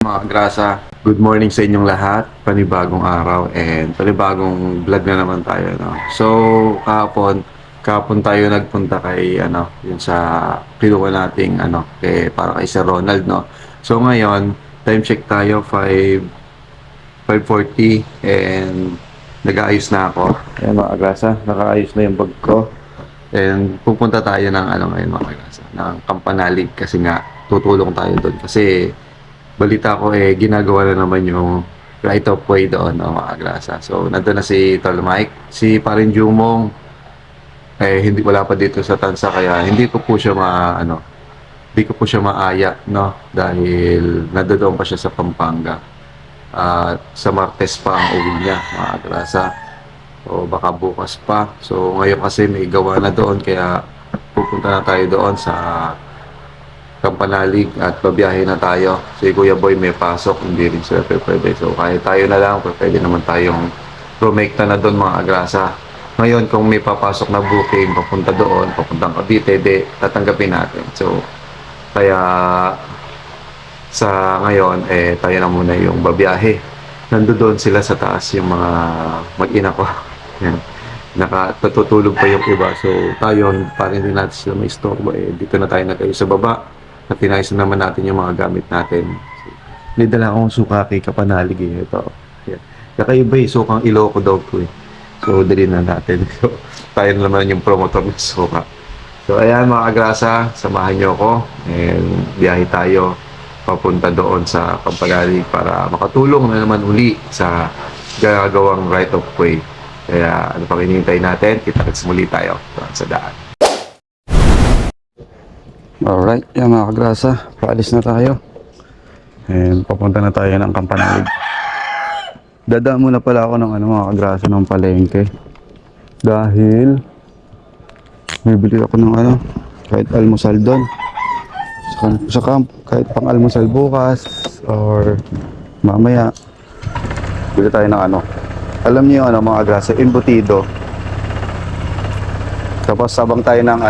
Mga grasa, good morning sa inyong lahat. Panibagong araw and panibagong vlog na naman tayo, no? So, kahapon tayo nagpunta kay yun sa kinuha nating para kay Sir Ronald, no? So ngayon, time check tayo 5:40 and nag-aayos na ako. Ayan mga grasa, nakaayos na yung bag ko. And pupunta tayo ng ngayon mga grasa, ng Campanalig kasi nga tutulong tayo doon kasi balita ko ginagawa na naman yung right of way doon, no, mga grasa. So nandun na si Tol Mike, si Parin Jumong hindi wala pa dito sa Tansa kaya hindi ko po siya maaya, no, dahil nandoon pa siya sa Pampanga at sa Martes pa ang uwi niya, mga grasa. O baka bukas pa. So ngayon kasi may gawa na doon kaya pupunta na tayo doon sa Campanalig at babiyahe na tayo. Si Kuya Boy may pasok, hindi rin sila pwede. So kahit tayo na lang, pwede naman tayong rumekta na doon, mga agrasa. Ngayon kung may papasok na booking papunta doon, papuntang Cavite, tatanggapin natin. So kaya sa ngayon tayo na muna yung babiyahe. Nandoon sila sa taas yung mga mag-ina ko. Yan. Nakatutulog pa yung iba. So tayo, parang hindi natin sila may istorbo. Dito na tayo sa baba. At tinayos na naman natin yung mga gamit natin. May dala akong suka kay Kapanalig Ito. Yan. Kakaiba sukang Ilocos daw ko So dali na natin. So tayo na naman yung promotor ng suka. So ayan mga agrasa, samahan nyo ako. And biyahe tayo papunta doon sa Campanalig para makatulong na naman uli sa gagawang right of way. Kaya ano pang hinihintay natin, kita-kits muli tayo sa daan. Alright, yan mga kagrasa, paalis na tayo. And papunta na tayo ng Campanalig. Dadaan muna pala ako ng mga kagrasa ng palengke. Dahil bibili ako ng kahit almusal doon. Sa camp, kahit pang almusal bukas or mamaya. Bili tayo ng alam niyo yung mga grasa, embutido. Tapos sabang tayo ng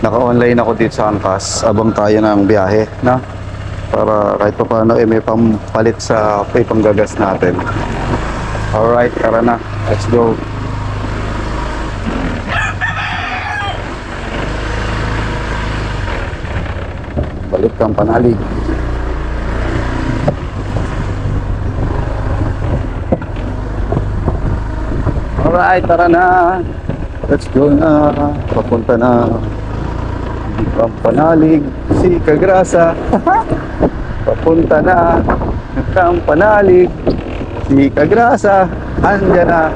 naka-online ako dito sa Angkas, abang tayo ng biyahe, na? Para kahit pa paano may pampalit sa panggagas natin. Alright, tara na. Let's go. Balik Campanalig. Alright, tara na. Let's go na. Papunta na. Campanalig. Si Kagrasa. Papunta na. Campanalig. Si Kagrasa. Andyan na.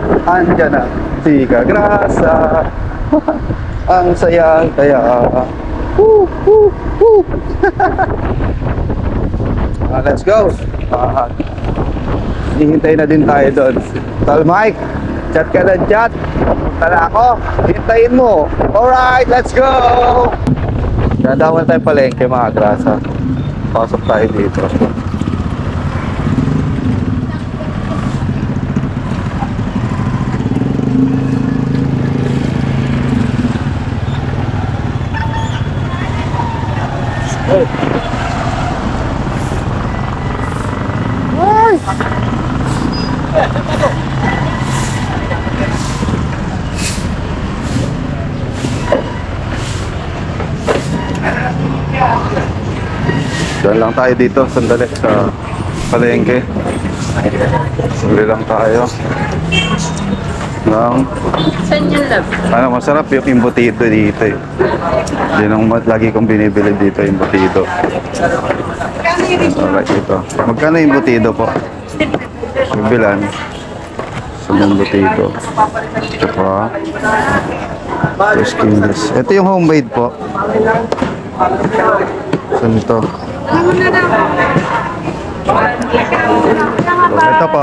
Si Kagrasa. Ang saya kaya. Let's go. Hihintay na din tayo doon. Tol Mike, chat ka na chat. Tala ako, hintayin mo. Alright, let's go. Dadawal tayo palengke mga grasa. Pasok tayo dito. Doon lang tayo dito, sandali sa palengke. Sandali lang tayo. Saan yung love? Masarap yung embutido dito eh. Yun ang lagi kong binibili dito, embutido. Alright, ito. Magkano yung embutido po? Bilan. Sa embutido. Ito pa. Skinless. Ito yung homemade po. Saan ito? Ito po.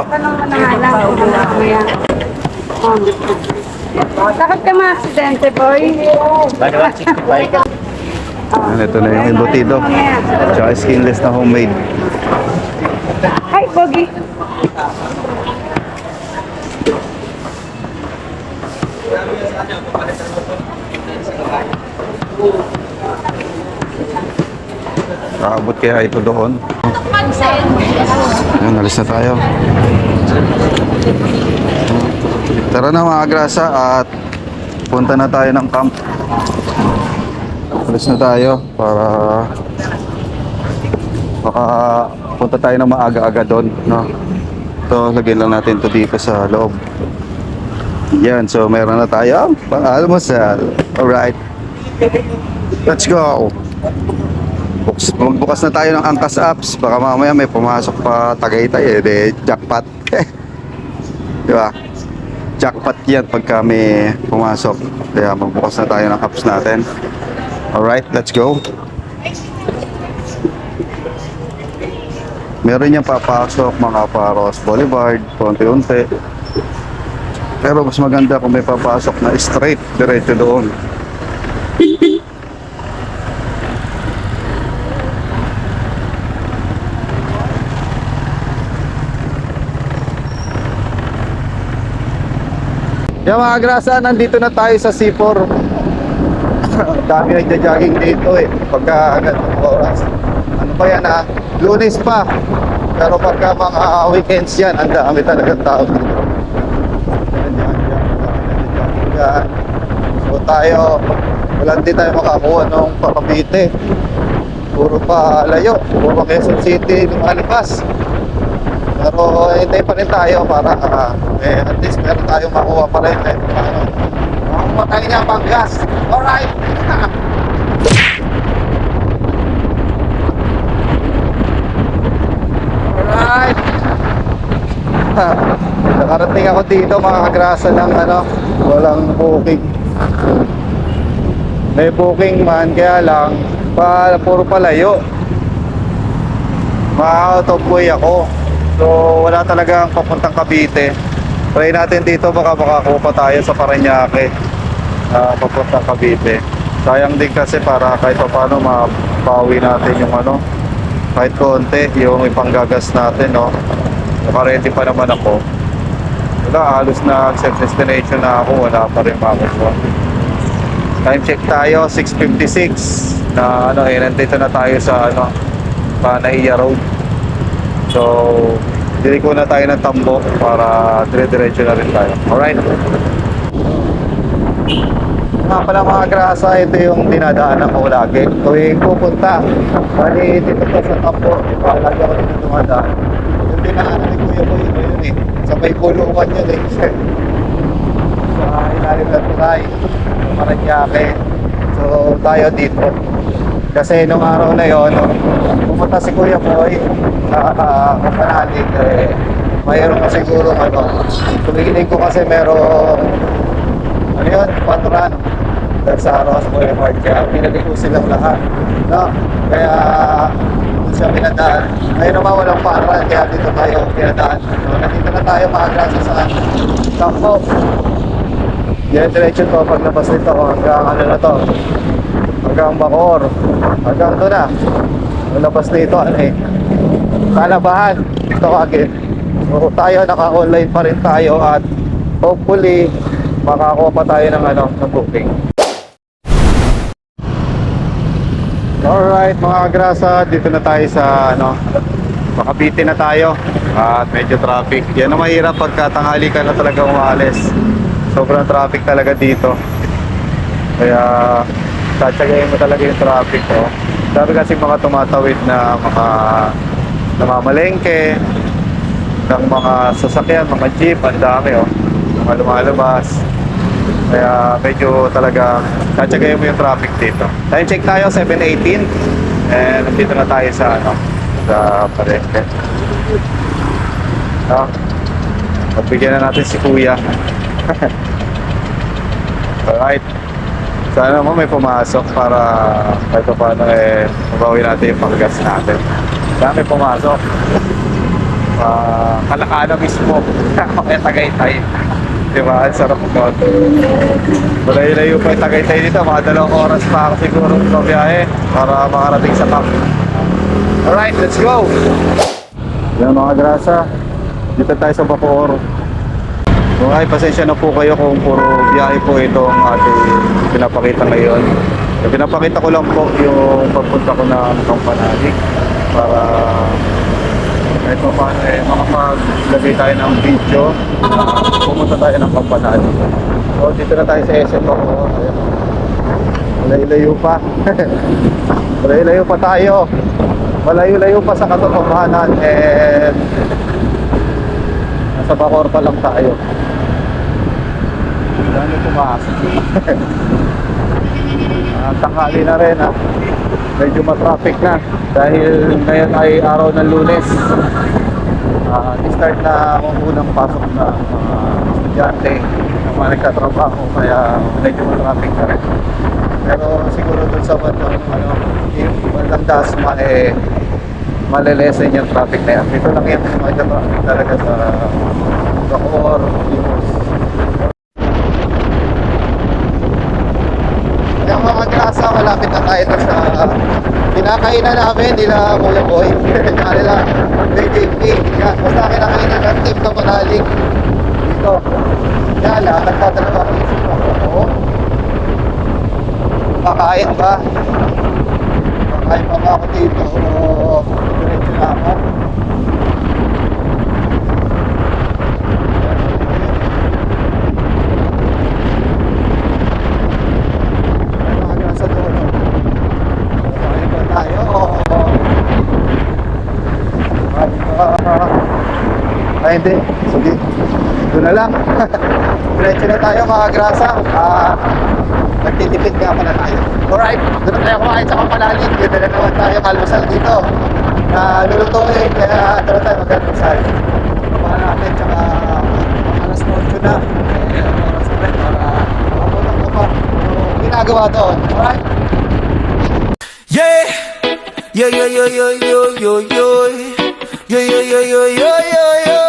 Takot ka mga aksidente, boy. Ito na yung embutido. Tsaka skinless na homemade. Hi, Bogi. Kaabot kaya ito doon. Ayan, alis na tayo. Tara na mga grasa at punta na tayo ng camp. Alis na tayo para baka punta tayo ng maaga-aga doon, no? So, lagyan lang natin to dito sa loob. Yan, so meron na tayo pang-almusal. Alright. Let's go. Magbukas na tayo ng Angkas apps. Baka mamaya may pumasok pa Tagaytay eh. Jackpot. Di ba? Jackpot yan pagka may pumasok. Kaya magbukas na tayo ng apps natin. Alright, let's go. Meron niyang papasok mga Paros Boulevard, konti-unti. Pero mas maganda kung may papasok na straight, diretso doon. Yung mga grasa, nandito na tayo sa C4. Dami nagja-jogging dito eh. Pagka ganitong oras. Ano pa yan ha? Lunes pa. Pero pagka mga weekends yan, ang dami talagang tao dito. Yan. So tayo, wala din tayo makakuha nung Cavite. Puro pa layo. Puro Quezon City, lumalipas. Pero hintay pa rin tayo para at least meron tayong makuha pa rin. Makuha tayo niya pang gas. Alright! Alright! Nakarating ako dito mga kagrasa ng walang booking. May booking man, kaya lang puro palayo. Ma-out of way ako. So wala talagang papuntang Cavite. Try natin dito, baka makakuha pa tayo sa Parañaque papuntang Cavite. Sayang din kasi para kahit pa paano mapawi natin yung kahit konti yung ipanggagas natin, no. Naka-ready pa naman ako. Wala, halos na accept destination na ako, wala pa rin makukuha. Time check tayo, 6:56 na nandito na tayo sa Panaiya Road. So, diliko na tayo ng Tambo para dire-diretso na rin tayo. Alright? Nga pala mga grasa, ito yung dinadaanan ko lagi. Tuwing pupunta, bali dito pa sa Tambo, lagi ako dito dumadaan. Yung dinaanan ni Kuya Boy, yun eh. Sa may pulungan yun eh. Sa ilalim ng tulay, Parañaque. So, tayo dito. Kasi nung araw na yon, pumunta si Kuya Boy sa Kapanalig, mayroon pa siguro tumigiling ko kasi merong patron sa Ross Boulevard, kaya pinali ko silang lahat, no? Kaya doon siya pinadaan. Ngayon naman walang patron, kaya dito tayo pinadaan. So, nandito na tayo mga grasa sa Tambo. Yan, diretso to paglabas nito hanggang hanggang Bacoor, hanggang doon na labas nito Kalabahan ito agad. So tayo naka-online pa rin tayo at hopefully makakuha pa tayo ng booking. Alright mga grasa, dito na tayo sa Cavite na tayo at medyo traffic. Yan ang mahirap pagka tanghali ka na talaga umalis. Sobrang traffic talaga dito. Kaya tatsagayin mo talaga yung traffic, oh. Sabi kasi mga tumatawid na mga namamalengke ng mga sasakyan, mga jeep, ang dami, oh. Mga lumalabas. Kaya medyo talaga tatsagayin mo yung traffic dito. Time check tayo, 7:18. And nandito na tayo sa sa Palengke. Pagbigyan na natin si Kuya. Alright. Sana mo may pumasok para kahit paano mabawi natin yung panggas natin. Sana may pumasok. Kalakana mismo. Kaya Tagaytay. Diba? Ang sarap ko. Malayo-layo pa yung Tagaytay dito. Mga 2 oras pa ako siguro sa biyahe para makarating sa camp. Alright, let's go! Yan mga grasa. Dito tayo sa Bacoor. Okay, pasensya na po kayo kung puro biyahe po itong ating pinapakita ngayon. Pinapakita ko lang po yung pagpunta ko ng Panalig para kahit pa paano makapaglagay tayo ng video, pumunta tayo ng Kampanan. So dito na tayo sa SM ako. Malayo-layo pa. Malayo-layo pa tayo. Malayo-layo pa sa katotohanan, and nasa Bacoor pa lang tayo. Dami pumasok. Tanghali na rin, ha. Medyo matraffic na dahil ngayon ay araw ng Lunes. Start na ang unang pasok na estudyante na mga nagtatrabaho, kaya medyo matraffic na rin. Pero siguro dun sa yung bandang Dasma, malilesen yung traffic na yan. Dito lang yan traffic talaga sa Bacoor, Limos. Yung mga grasa, malapit na tayo sa kinakainan namin nila Kuya Boy. Kanila BJP. Basta kinakainan ng team na manalig dito. Kaya lang, nagtatanong ako ako. Kakain ba? Kakain pa ba ako dito? O diretso na ako? Ay, hindi. Sige. Doon na lang. Diretso na tayo mga grasa. Nagtitipid nga pala tayo. Alright. Doon na tayo kumain sa Kampanalig. Dito na naman tayo kalmasal dito. Lulutuin. Kaya doon tayo mag-almasal. Pabaka natin. Tsaka alas 8 na. Oras na rin para mabulang ko pa. Ginagawa doon. Alright. Yeah, yo yo yo yo yo yo yo, yo yo yo yo yo yo yo,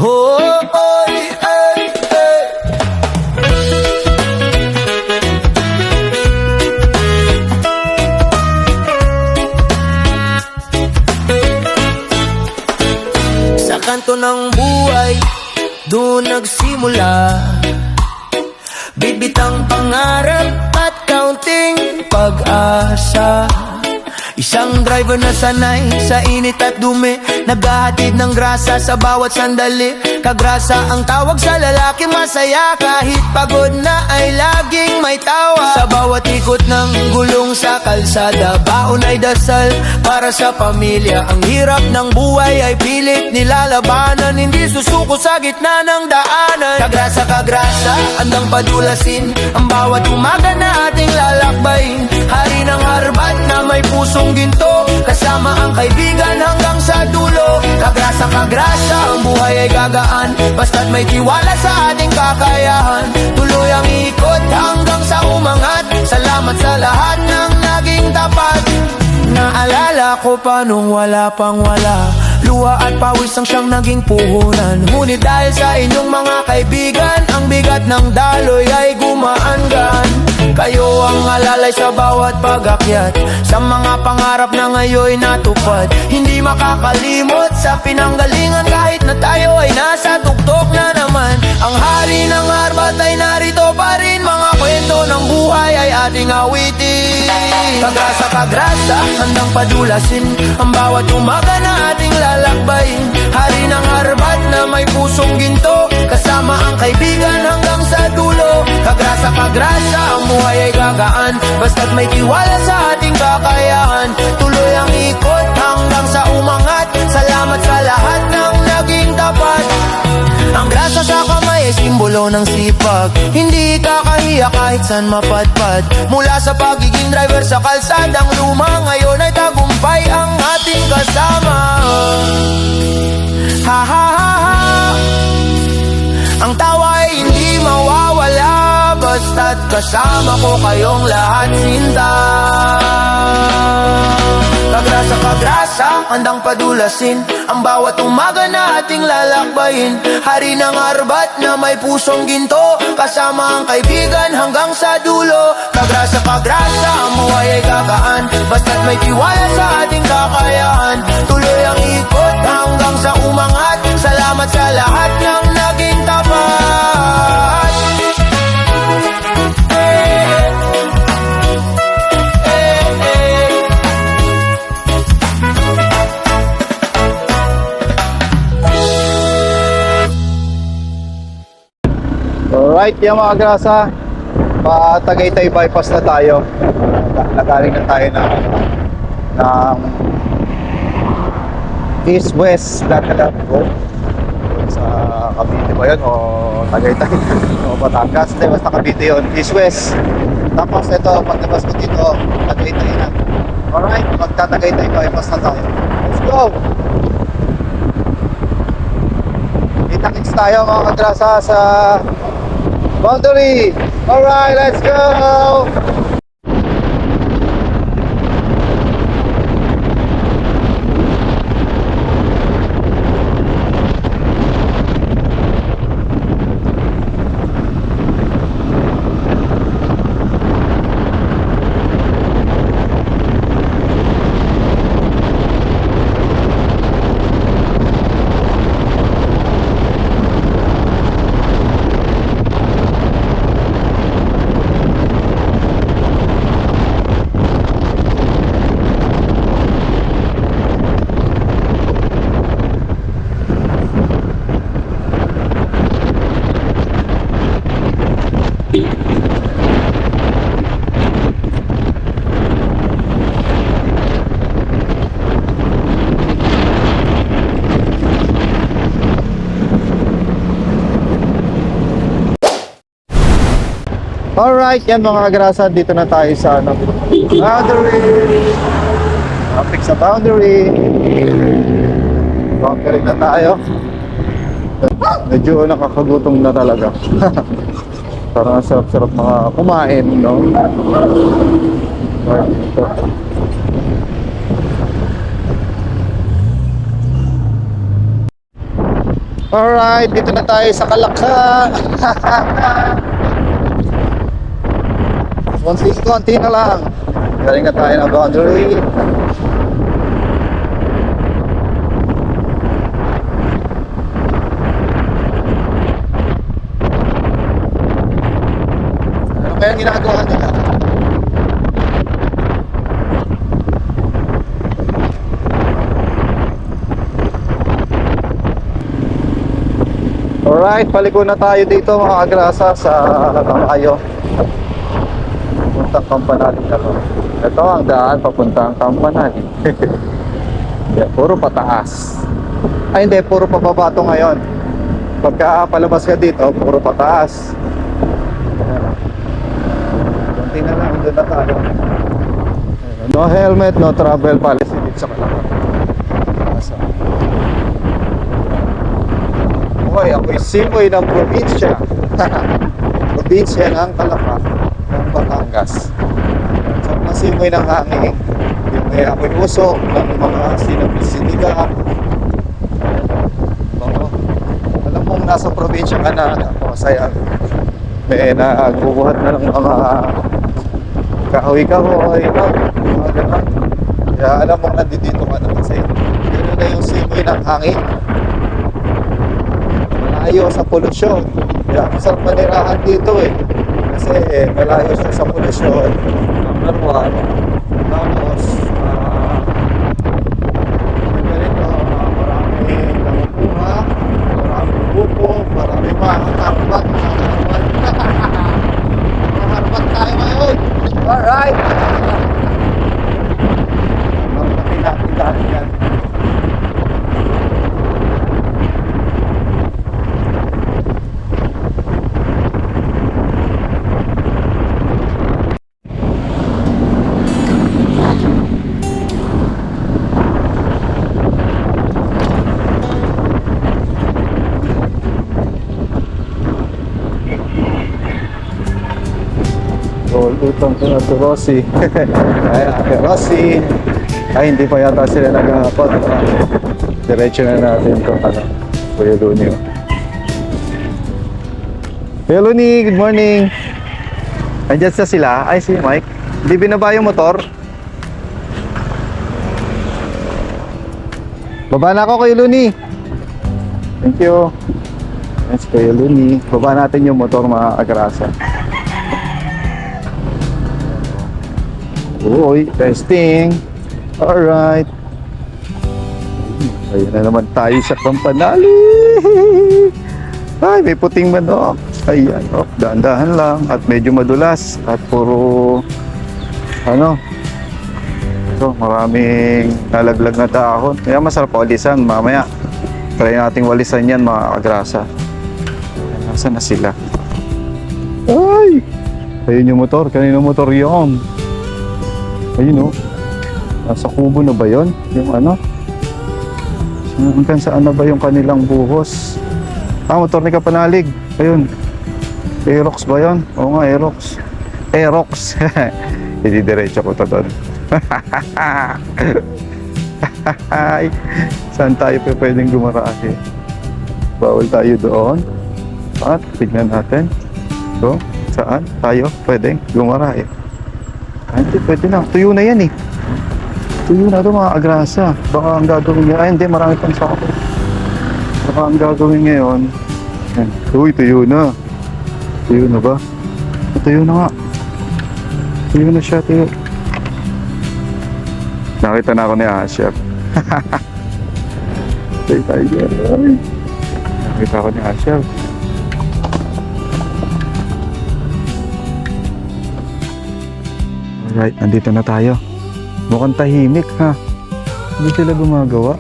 oh, ay, ay, ay. Sa kanto ng buhay, doon nagsimula. Bibitang pangarap at kaunting pag-asa. Isang driver na sanay sa init at dumi, naghahatid ng grasa sa bawat sandali. Kagrasa ang tawag sa lalaki masaya, kahit pagod na ay laging may tawa. Sa bawat ikot ng gulong sa kalsada, baon ay dasal para sa pamilya. Ang hirap ng buhay ay pilit nilalabanan, hindi susuko sa gitna ng daanan. Kagrasa, kagrasa, andang padulasin ang bawat umaga na ating lalakbayin. Hari ng harbat na may pusong ginto, kasama ang kaibigan hanggang sa dulo. Kagrasa, kagrasa, ang buhay ay gagaan, basta't may tiwala sa ating kakayahan. Tuloy ang ikot hanggang sa umangat, salamat sa lahat ng naging tapat. Naalala ko pa nung wala pang wala, luha at pawis ang siyang naging puhunan. Ngunit dahil sa inyong mga kaibigan, ang bigat ng daloy ay gumaan-gaan. Kayo ang alalay sa bawat pag-akyat, sa mga pangarap na ngayon natupad. Hindi makakalimot sa pinanggalingan, kahit na tayo ay nasa tuktok na naman. Ang hari ng harbat ay narito pa rin, mga kwento ng buhay ay ating awitin. Kagrasa, kagrasa, handang padulasin ang bawat umaga na ating lalakbayin. Hari ng harbat na may pusong ginto, kasama ang kaibigan hanggang sa dulo. Kagrasa, kagrasa, ang buhay ay gagaan, basta't may tiwala sa ating kakayahan. Tuloy ang ikot hanggang sa umangat, salamat sa lahat ng naging tapat. Ang grasa sa kamay ay simbolo ng sipag, hindi kakahiya kahit saan mapadpad. Mula sa pagiging driver sa kalsadang luma, ngayon ay tagumpay ang ating kasama. Ha ha ha ha. Ang tawa ay hindi mawawala, basta't kasama ko kayong lahat, sinta. Kagrasa, kagrasa, handang padulasin ang bawat umaga na ating lalakbayin. Hari ng harbat na may pusong ginto, kasama ang kaibigan hanggang sa dulo. Kagrasa, kagrasa, ang buhay ay gagaan, basta't may tiwala sa ating kakayahan. Tuloy ang ikot hanggang sa umangat, salamat sa lahat ng naging tapat. Alright, yung mga grasa, pa Tagaytay bypass na tayo. Nagaling na tayo ng east-west lahat go sa Cavite ba yun o Tagaytay o Batangas. Hindi, basta Cavite yun, east-west. Tapos ito, pagkabas ko dito, Tagaytay na. Alright, magta-Tagaytay bypass na tayo. Let's go! Kita-kits tayo mga kagrasa sa boundary. Alright, let's go! Alright, yan mga kagrasa, dito na tayo sa boundary. Traffic sa boundary. Boundary na tayo. Medyo nakakagutom na talaga. Parang sarap-sarap mga kumain, no? Alright, dito na tayo sa Kalakha. Konti na lang. Galing na tayo ng boundary. Ano kaya ginagawa nila? Alright, paliko na tayo dito mga kagrasa sa Kamayo. Papuntang Campanali na to. Ito ang daan papuntang Campanali. Yeah, puro pataas. Ay hindi, puro pababa to ngayon. Pagka palabas ka dito, puro pataas. Kunti na lang, doon na tayo. No helmet, no travel policy dito sa Kalakha. Hoy, ako'y simoy ng probinsya. Probinsya ng Kalakha, ng Batangas. So, nasimoy ng hangin. Yung may ako'y usok ng mga sinigang. Alam mong nasa probinsya ka na, masaya. May nagbubuhat na ng mga kahoy-kahoy, mga ganun. Kaya alam mong nandito ka na kasi gano'n na yung simoy ng hangin. Malayo sa polusyon. Kaya masarap manirahan dito eh. Kasi malayo siya sa polusyon. Number one. Tapos, ganito, maraming nakukuha, maraming buko, maraming maharbat. Maharbat tayo ngayon. Alright. Maraming natin yan. Utang ko na si Rossi. Ay, Ate Rossi. Ay, hindi pa yata sila nag-aapot. Diretso na natin ito. Kuya Luni. Kuya Luni, good morning. Andiyan sa sila. Ay, si Mike. Hindi binaba yung motor. Baba na ako, Kuya Luni. Thank you. Yes, Kuya Luni. Baba natin yung motor, mga agrasa. Uy, testing. Alright. Ayun na naman tayo sa Campanali. Ay, may puting manok. Ayan, oh, dahan-dahan lang at medyo madulas at puro ano, so maraming nalaglag na dahon. Kaya masarap walisan mamaya. Try nating walisan yan mga kagrasa. Nasaan na sila? Ay! Ayun yung motor. Kanino motor yun? Ayun oh. Nasa kubo na ba yun? Yung ano? Hanggang saan na ba yung kanilang buhos? Motor ni Kapanalig. Ayun. Aerox ba yun? Oo nga, Aerox. Aerox. Hindi diretso ko to doon. Saan tayo pa pwedeng gumaraan? Bawal tayo doon. At tignan natin. So, saan tayo pwedeng gumaraan? Hindi, pwede lang. Tuyo na yan eh. Tuyo na ito mga agrasa. Baka ang gagawin ngayon. Ay, hindi. Marami pang sako. Baka ang gagawin ngayon. Yan. Uy, tuyo na. Tuyo na ba? Tuyo na nga. Tuyo na siya, tuyo. Nakita na ako ni Asher. Tayo dyan. Ay. Nakita ako ni Asher. Alright, nandito na tayo. Mukhang tahimik ha. Hindi sila gumagawa.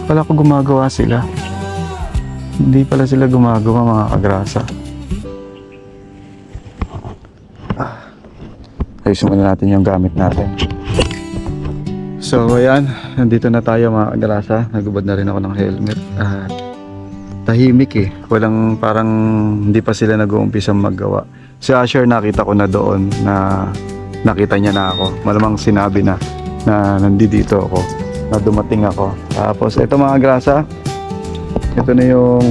Kala ko gumagawa sila. Hindi pala sila gumagawa mga kagrasa. Ayusin muna natin yung gamit natin. So ayan, nandito na tayo mga kagrasa. Nagubad na rin ako ng helmet. Tahimik eh. Walang parang hindi pa sila nag-uumpisa maggawa. Si Asher nakita ko na doon na nakita niya na ako. Malamang sinabi na nandito ako, na dumating ako. Tapos ito mga grasa, ito na yung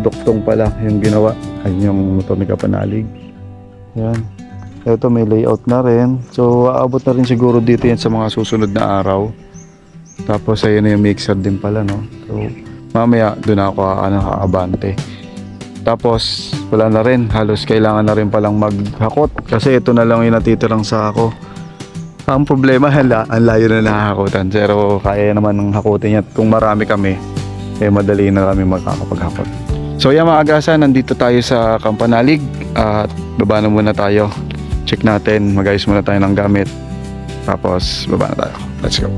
duktong pala yung ginawa. Ayun yung motor ni Kapanalig. Yan. Ito may layout na rin. So aabot na rin siguro dito yan sa mga susunod na araw. Tapos ayun na yung mixer din pala no. So mamaya doon ako aabante. Tapos wala na rin, halos kailangan na rin palang maghakot kasi ito na lang yung natitirang sako. Ang problema, ang layo na nakahakutan, pero kaya naman ng hakutin yan. Kung marami kami, madali na kami makakapaghakot. So yan mga agrasa, nandito tayo sa Kapanalig at baba na muna tayo. Check natin, mag-ayos muna tayo ng gamit. Tapos baba na tayo. Let's go.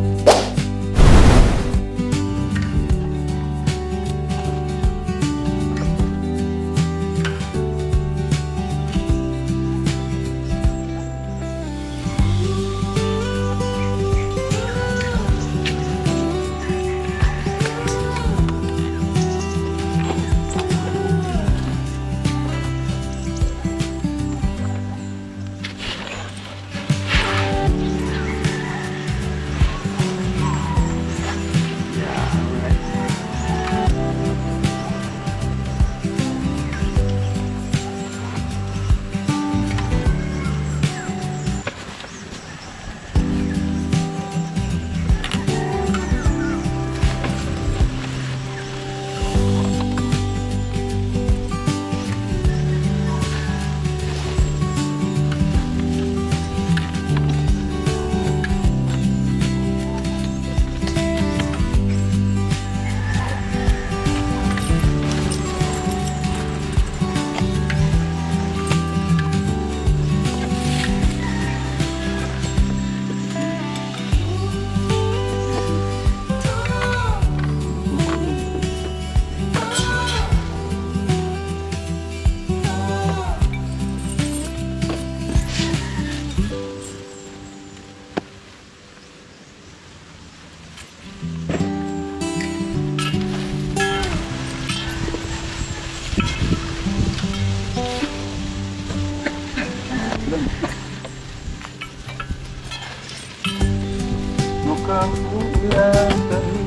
Mukhang ulan tayo.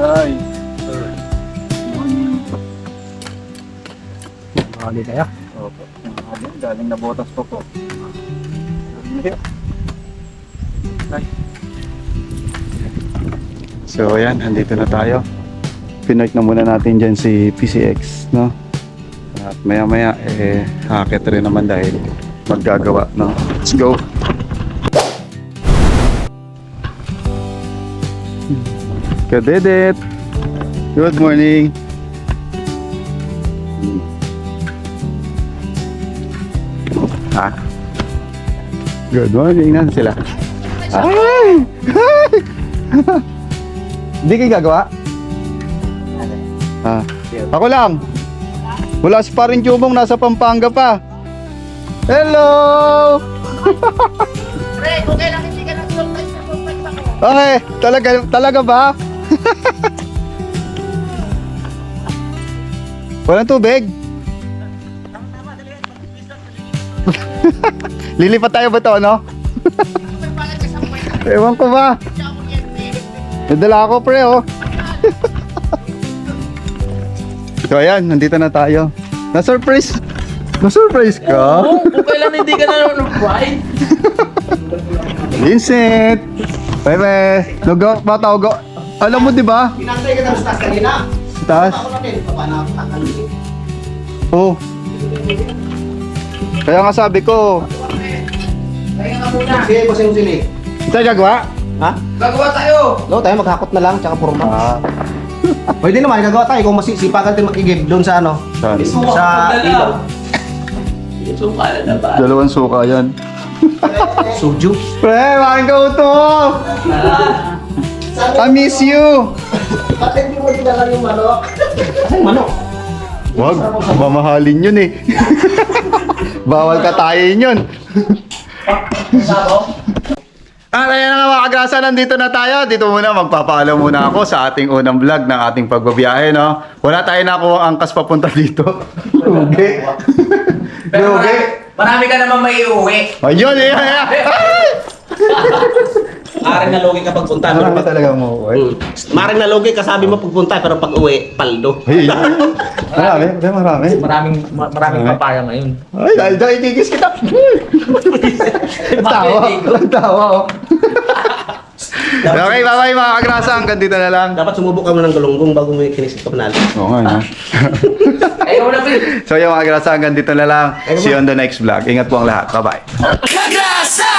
Hi. Mahali kaya? Opo. Galing na botas po po. So ayan, andito na tayo. Pinoik na muna natin dyan si PCX, no? At maya maya hakit rin naman dahil maggagawa, no? Let's go! Kadedet. Good morning. Ah. Good morning. Nasaan sila? Ay! Hindi kayo gagawa? Ah. Ako lang. Wala si paring Jumong, nasa Pampanga pa. Hello! Okay, talaga ba? Walang tubig? Lilipat tayo ba to, no? Ewan ko ba? Nadala ako, pre, oh. So, ayan, nandito na tayo. Na-surprise ka? Oo, kung kailan hindi ka nanonood. Vincent! Bye-bye! Lugo, batawag ko. Alam mo, di ba? Pinantay ka sa taas kanina. Sa taas? Ako natin, paano Oo. Kaya nga sabi ko, Sige, bossing sili. tayo gagawa? Ha? Gagawa tayo! No, tayo maghakot na lang, tsaka purma. Ah, Pwede naman, gagawa tayo kung masisipagan tayo makigib doon sa ano. saan? Sa ilog. Suka na ba? Dalawang suka yan. Suju. Pre, makin ka ito! I miss you! Bakit hindi mo tinala yung manok? Asan manok? Wag, mamahalin yun eh. Bawal katayin yun. Ayan na nga mga kagrasa, nandito na tayo. Dito muna, magpapaalam muna ako sa ating unang vlog ng ating pagbabiyahe, no? Wala tayo nakuha ang angkas papunta dito. Lugi. Pero Lugi. marami ka naman may iuwi. Ayun, ayun. Maring na logi ka pagpunta. Marami talaga mo. Maring na logi ka sabi mo pagpunta pero pag uwi, paldo. Ay, marami. Maraming papaya ngayon. Ay, dahil ikikis kita. Tawa. Oh. Okay, bye-bye mga kagrasa. Hanggang dito na lang. Dapat sumubok ka mo ng galunggong bago mo kinisit ka panalo. Oo nga, no? Ayaw na, Phil. So yung mga kagrasa, hanggang dito na lang. See you on the next vlog. Ingat po ang lahat. Bye-bye. Kagrasa!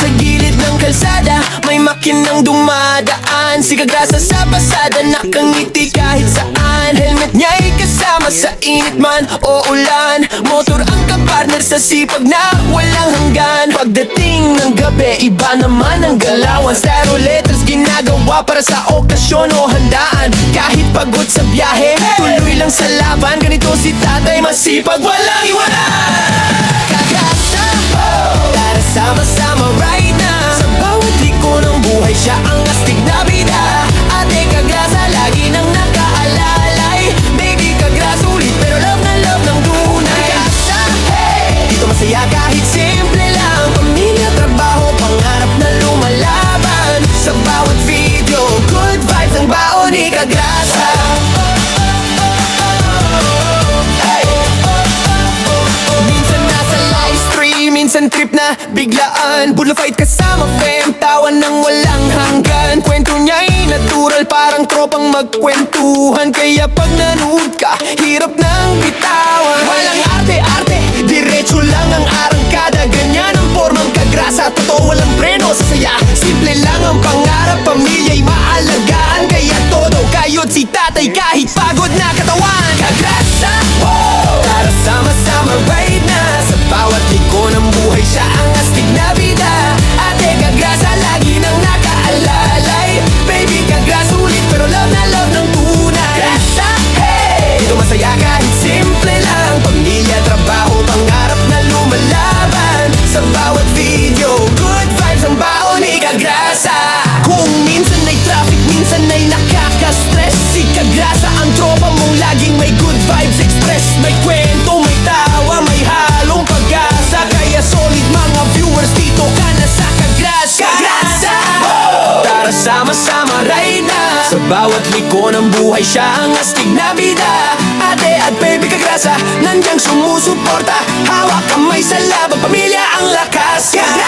Sa gilid ng kalsada, may makinang dumadaan. Si Kagrasa sa pasada, nakangiti kahit saan. Helmet niya'y kasama sa init man o ulan. Motor ang kapartner sa sipag na walang hanggan. Pagdating ng gabi, iba naman ang galawan. Stereo letters ginagawa para sa okasyon o handaan. Kahit pagod sa biyahe, tuloy lang sa laban. Ganito si tatay, masipag, walang iwanan. Kagrasa, tara sama-sama right now. Sa bawat liko ng buhay, siya ang astig na bida. Ate Kagrasa, lagi nang nakaalalay. Baby Kagrasa, ulit pero love na love ng tunay. Kagrasa, hey! Dito masaya kahit simple lang. Pamilya, trabaho, pangarap na lumalaban. Sa bawat video, good vibes ang baon ni Kagrasa. Minsan nasa live stream, minsan trip na biglaan. Budlo fight kasama fam, tawa ng walang hanggan. Kwento niya'y natural, parang tropang magkwentuhan. Kaya pag nanood ka, hirap nang bitawan. Walang arte-arte, diretso lang ang arangkada. Ganyan ang formang Kagrasa, totoo walang preno sa saya. Simple lang ang pangarap, pamilya'y maalagaan. Kaya todo kayod si tatay kahit pagod na katawan. Kagrasa, tara sama-sama right na. Sa bawat liko ng buhay, siya ang astig na bida. Ate Kagrasa, lagi nang nakaalalay. Baby Kagrasa, ulit pero love na love ng tunay. Kagrasa, hey! Dito masaya kahit simple lang. Pamilya, trabaho, pangarap na lumalaban. Sa bawat video, good vibes ang baon ni Kagrasa. Kung minsan ay traffic, minsan ay nakaka-stress. Si Kagrasa ang tropa mong laging may good vibes express. May kwento, may tawa, may halong pag-asa. Kaya solid mga viewers, dito ka na sa Kagrasa. Kagrasa! Tara sama-sama right na. Sa bawat liko ng buhay, siya ang astig na bida. Ate at baby Kagrasa, nandiyan sumusuporta. Hawak kamay sa laban, pamilya ang lakas. Kagrasa!